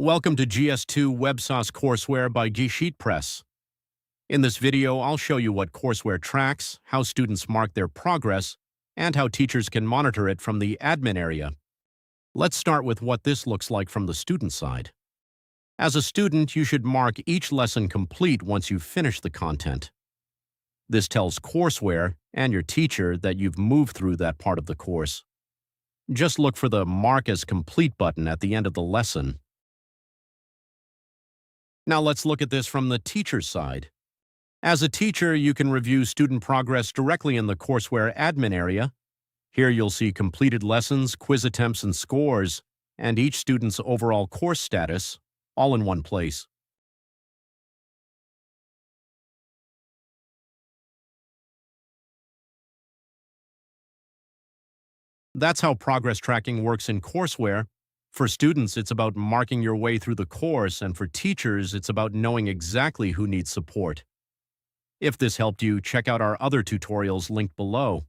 Welcome to GS2 WebSauce Courseware by GsheetPress. In this video, I'll show you what Courseware tracks, how students mark their progress, and how teachers can monitor it from the admin area. Let's start with what this looks like from the student side. As a student, you should mark each lesson complete once you've finished the content. This tells Courseware and your teacher that you've moved through that part of the course. Just look for the Mark as Complete button at the end of the lesson. Now let's look at this from the teacher's side. As a teacher, you can review student progress directly in the Courseware admin area. Here you'll see completed lessons, quiz attempts, and scores, and each student's overall course status, all in one place. That's how progress tracking works in Courseware. For students, it's about marking your way through the course, and for teachers, it's about knowing exactly who needs support. If this helped you, check out our other tutorials linked below.